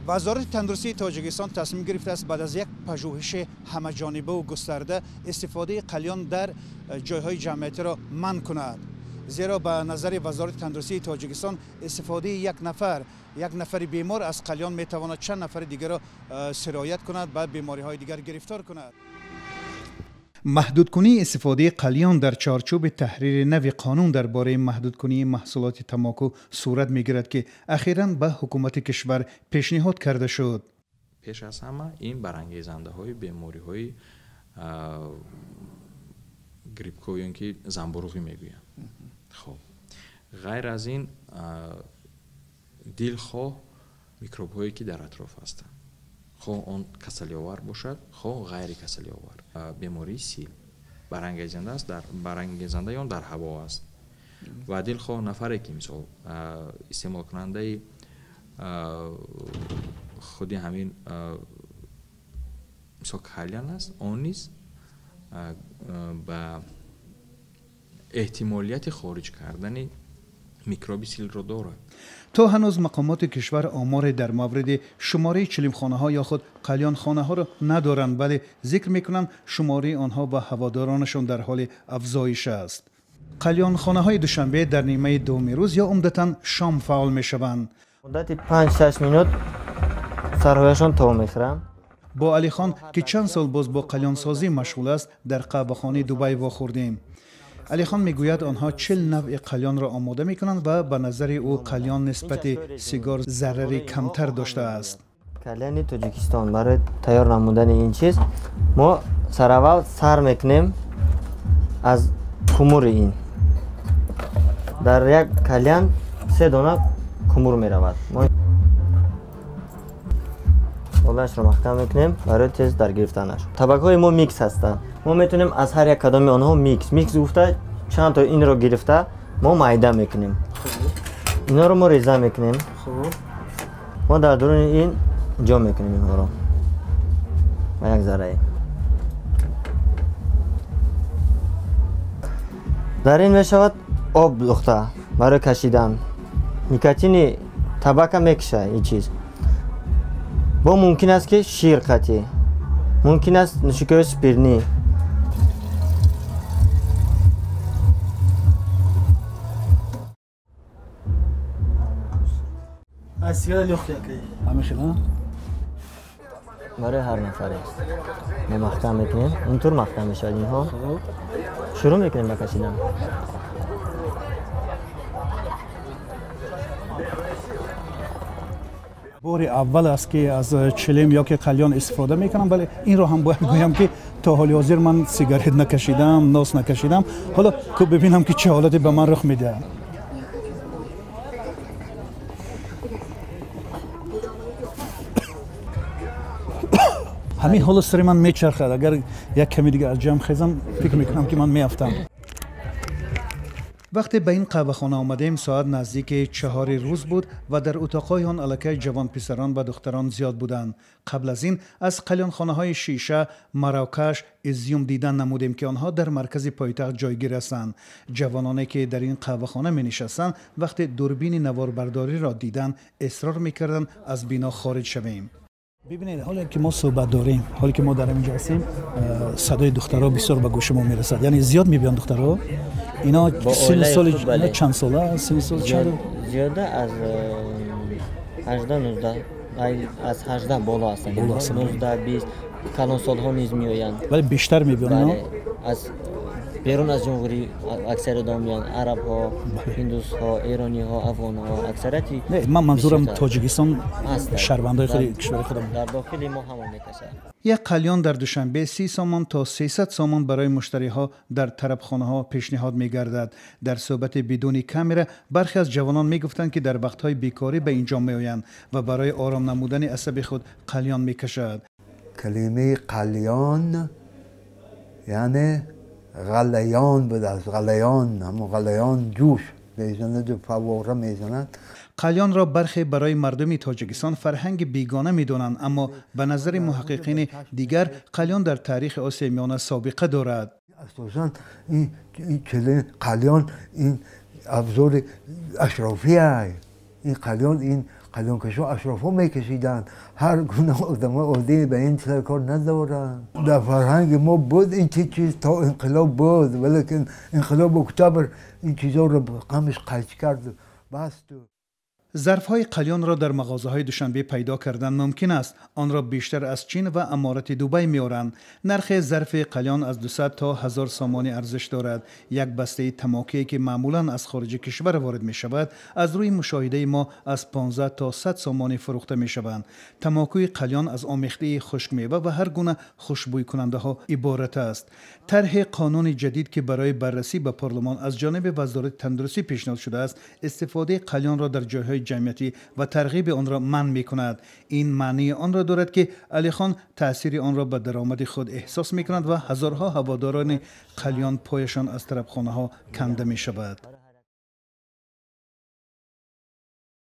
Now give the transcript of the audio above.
وزارت تندرستی تاجیکستان تصمیم گرفته است بعد از یک پژوهش همه‌جانبه و گسترده استفاده قلیان در جایهای جمعیتی را منع کند. زیرا به نظر وزارت تندرستی تاجیکستان استفاده یک نفر بیمار از قلیان میتواند چند نفر دیگر را سرایت کند و بیماری‌های دیگر گرفتار کند. محدود کنی استفاده قلیان در چارچوب تحریر نو قانون درباره محدود کنی محصولات تماکو صورت میگیرد که اخیراً به حکومت کشور پیشنهاد کرده شد. پیش از همه این برانگیزنده های بیماری های گریپ که زنبورغی میگویند. خب غیر از این دلخواه میکروب هایی که در اطراف هستند، خواه اون کسلی آور باشد خواه غیر کسلی آور. بیماری سیل برانگیزنده است، برانگیزنده اون در هوا است و دلخواه نفری که مثال استعمال کننده خودی همین مثال قلیان است، اون نیز با احتمالیت خارج کردن میکروب سیل را دارد. تا هنوز مقامات کشور آمار در مورد شماره چلیمخانه ها یا خود قلیان خانه ها را ندارند، ولی ذکر میکنند شماره آنها و هوادارانشان در حال افزایش است. قلیان خانه های دوشنبه در نیمه دوم روز یا عمدتاً شام فعال میشوند. مدت 5-6 مینوت سرهایشان تمام میشوند. با علی خان که چند سال باز با قلیان سازی مشغول است در قهوه‌خانه دبی واخوردیم. علی خان میگوید آنها 40 نوع قلیان را آماده میکنند و به نظر او قلیان نسبت سیگار ضرری کمتر داشته است. قلیان تاجیکستان برای تیار نمودن این چیز ما سراول سر میکنیم از کمور این. در یک قلیان 3 دانه کمور میرود. ما بالایش را محکم میکنیم برای تیز در گرفتنش. طبقه های ما میکس هستند. ما میتونیم از هر یک کدام آنها میکس گفته چند تا این رو گرفته ما میده میکنیم. اینا رو ما ریزه میکنیم. ما در درون این جا میکنیم اینها رو با یک ذره. در این میشود آب دوخته برای کشیدن. نیکوتین طبقه میکشه این چیز. با ممکن است که شیر قطعی، ممکن است نوشیدنی اسپرینی. سیگار لختی کی؟ همیشه برای هر نفری است. ما محکم میکنیم، اینطور محکم میشد اینها. شروع میکنیم به کشیدن. بار اول است که از چلم یا که قلیان استفاده میکنم، ولی این رو هم باید بگم که تا حال حاضر من سیگارت نکشیدم، ناس نکشیدم. حالا که ببینم که چه حالتی به من رخ میده. همین حالا سر من میچرخد. اگر یک کمی دیگه از جمع خیزم فکر میکنم که من میافتم. وقتی به این قهوه‌خانه آمدیم ساعت نزدیک 4 روز بود و در اتاق‌های آن الکی جوان پسران و دختران زیاد بودند. قبل از این از قلیانخانه‌های شیشه، مراکش، ازیوم دیدن نمودیم که آنها در مرکز پایتخت جایگیر هستند. جوانانی که در این قهوه‌خانه می‌نشستند وقتی دوربین نواربرداری را دیدند اصرار می‌کردند از بینا خارج شویم. ببینید حالا که ما صحبت داریم، حالی که ما در اینجا هستیم، صدای دخترها بسیار به گوش ما میرسد. یعنی زیاد میبینن دخترها. اینا سن سال چند ساله؟ سن سال چند؟ زیاده از 18-19 از 18 بالا هستند. 19-20 کلان سالها نیز میآیند. ولی بیشتر میبینن. از بیرون از جمهوری اکثر دامیان عرب ها، هندوس ها، ایرانی ها، افغان ها اکثریتی. نه من منظورم تاجیکستان شهروندای خود کشور خودم. در داخل ما هم میکشه. یک قلیان در دوشنبه 30 سامان تا 300 سامان برای مشتری ها در طربخانه ها پیشنهاد میگردد. در صحبت بدون کامera برخی از جوانان میگفتند که در وقت های بیکاری به اینجا میآیند و برای آرام نمودن عصب خود قلیان میکشند. کلمه قلیان یعنی غلیان بود، از غلیان، همون غلیان جوش میزند و فواره میزند. قلیان را برخی برای مردم تاجیکستان فرهنگ بیگانه میدانند، اما به نظر محققین دیگر قلیان در تاریخ آسیا میانه سابقه دارد. اساساً این قلیان این ابزار اشرافی است. این قلیان کشا اشرافا میکشیدن، هر گونه آدم عادی به این سر کار ندارن. در فرهنگ ما بود این چیز تا انقلاب بود، ولیکن انقلاب اکتبر این چیزا رو غمش قیچ کرد بست. ظرف‌های قلیان را در مغازه‌های دوشنبه پیدا کردن ممکن است. آن را بیشتر از چین و امارات دبی می‌آورند. نرخ ظرف قلیان از 200 تا 1000 سامانی ارزش دارد. یک بسته تماکی که معمولاً از خارج کشور وارد می‌شود، از روی مشاهده ما از 15 تا 100 سامانی فروخته می‌شوند. تماکی قلیان از آمیخته خشک میوه و هر گونه خوشبوی کننده‌ها عبارت است. طرح قانون جدید که برای بررسی به پارلمان از جانب وزارت تندرستی پیشنهاد شده است، استفاده قلیان را در جای‌های جمعیتی و ترغیب آن را منع می‌کند. این معنی آن را دارد که علی خان تأثیر آن را به درآمد خود احساس می‌کند و هزارها هواداران قلیان پایشان از طرفخانه‌ها کنده می‌شود.